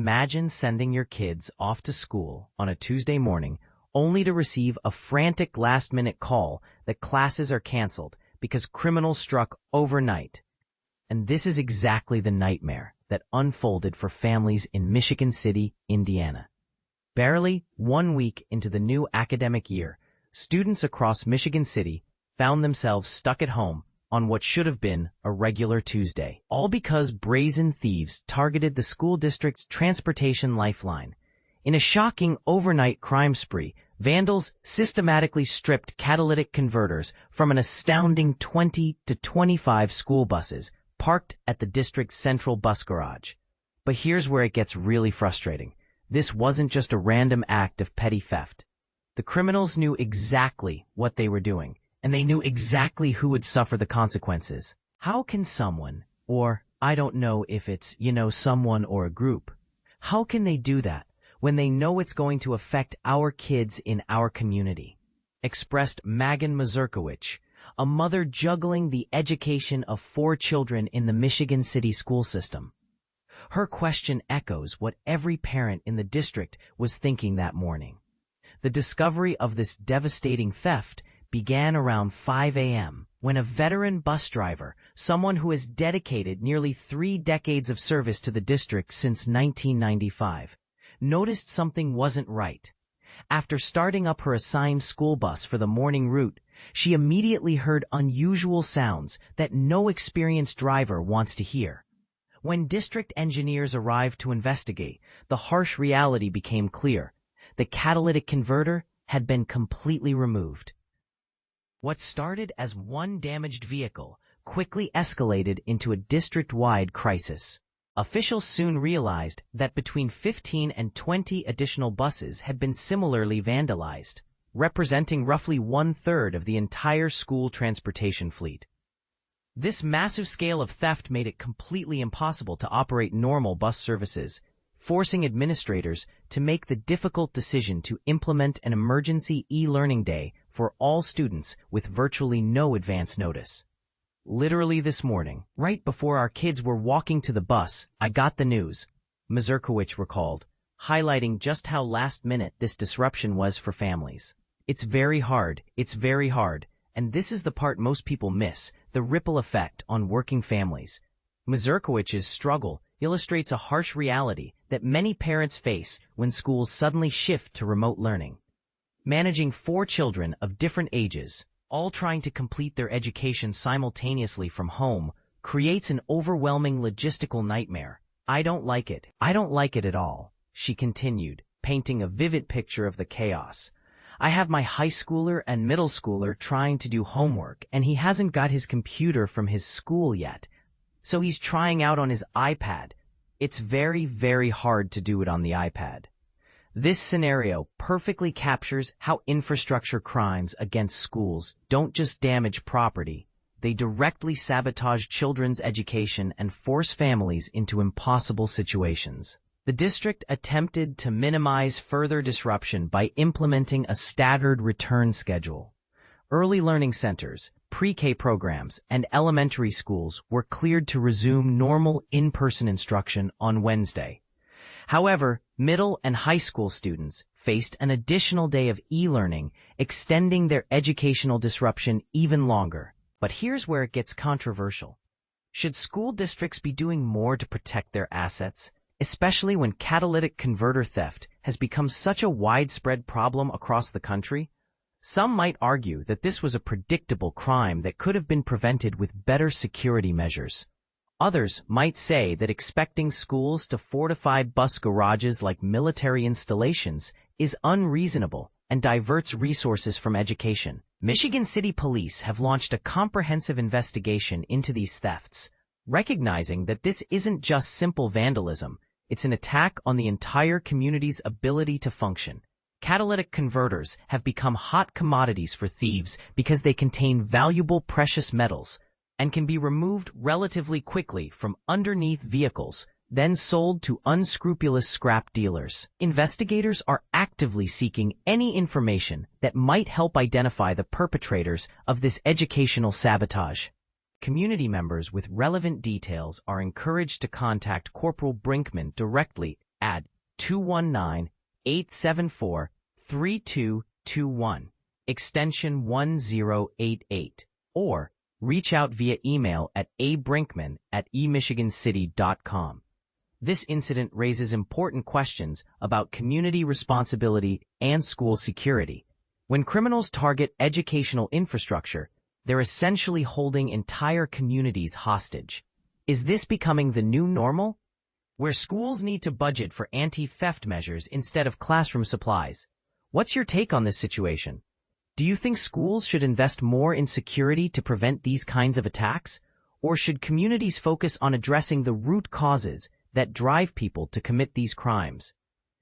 Imagine sending your kids off to school on a Tuesday morning only to receive a frantic last-minute call that classes are canceled because criminals struck overnight. And this is exactly the nightmare that unfolded for families in Michigan City, Indiana. Barely 1 week into the new academic year, students across Michigan City found themselves stuck at home on what should have been a regular Tuesday, all because brazen thieves targeted the school district's transportation lifeline. In a shocking overnight crime spree, vandals systematically stripped catalytic converters from an astounding 20 to 25 school buses parked at the district's central bus garage. But here's where it gets really frustrating. This wasn't just a random act of petty theft. The criminals knew exactly what they were doing, and they knew exactly who would suffer the consequences. How can someone, or I don't know if it's, someone or a group, how can they do that when they know it's going to affect our kids in our community? Expressed Megan Mazurkowicz, a mother juggling the education of 4 children in the Michigan City school system. Her question echoes what every parent in the district was thinking that morning. The discovery of this devastating theft began around 5 a.m. when a veteran bus driver, someone who has dedicated nearly 3 decades of service to the district since 1995, noticed something wasn't right. After starting up her assigned school bus for the morning route, she immediately heard unusual sounds that no experienced driver wants to hear. When district engineers arrived to investigate, the harsh reality became clear. The catalytic converter had been completely removed. What started as one damaged vehicle quickly escalated into a district-wide crisis. Officials soon realized that between 15 and 20 additional buses had been similarly vandalized, representing roughly 1/3 of the entire school transportation fleet. This massive scale of theft made it completely impossible to operate normal bus services, forcing administrators to make the difficult decision to implement an emergency e-learning day for all students with virtually no advance notice. Literally this morning, right before our kids were walking to the bus, I got the news, Mazurkowicz recalled, highlighting just how last-minute this disruption was for families. It's very hard, and this is the part most people miss, the ripple effect on working families. Mazurkowicz's struggle illustrates a harsh reality that many parents face when schools suddenly shift to remote learning. Managing 4 children of different ages, all trying to complete their education simultaneously from home, creates an overwhelming logistical nightmare. I don't like it at all, she continued, painting a vivid picture of the chaos. I have my high schooler and middle schooler trying to do homework, and he hasn't got his computer from his school yet, so he's trying out on his iPad. It's very, very hard to do it on the iPad. This scenario perfectly captures how infrastructure crimes against schools don't just damage property, they directly sabotage children's education and force families into impossible situations. The district attempted to minimize further disruption by implementing a staggered return schedule. Early learning centers, pre-K programs, and elementary schools were cleared to resume normal in-person instruction on Wednesday. However, middle and high school students faced an additional day of e-learning, extending their educational disruption even longer. But here's where it gets controversial. Should school districts be doing more to protect their assets, especially when catalytic converter theft has become such a widespread problem across the country? Some might argue that this was a predictable crime that could have been prevented with better security measures. Others might say that expecting schools to fortify bus garages like military installations is unreasonable and diverts resources from education. Michigan City Police have launched a comprehensive investigation into these thefts, recognizing that this isn't just simple vandalism, it's an attack on the entire community's ability to function. Catalytic converters have become hot commodities for thieves because they contain valuable precious metals and can be removed relatively quickly from underneath vehicles, then sold to unscrupulous scrap dealers. Investigators are actively seeking any information that might help identify the perpetrators of this educational sabotage. Community members with relevant details are encouraged to contact Corporal Brinkman directly at 219-874-3221, extension 1088, or reach out via email at abrinkman@emichigancity.com. This incident raises important questions about community responsibility and school security. When criminals target educational infrastructure, they're essentially holding entire communities hostage. Is this becoming the new normal, where schools need to budget for anti-theft measures instead of classroom supplies? What's your take on this situation? Do you think schools should invest more in security to prevent these kinds of attacks? Or should communities focus on addressing the root causes that drive people to commit these crimes?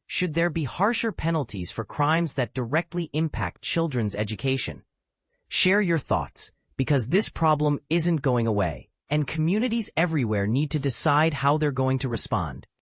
Should there be harsher penalties for crimes that directly impact children's education? Share your thoughts, because this problem isn't going away, and communities everywhere need to decide how they're going to respond.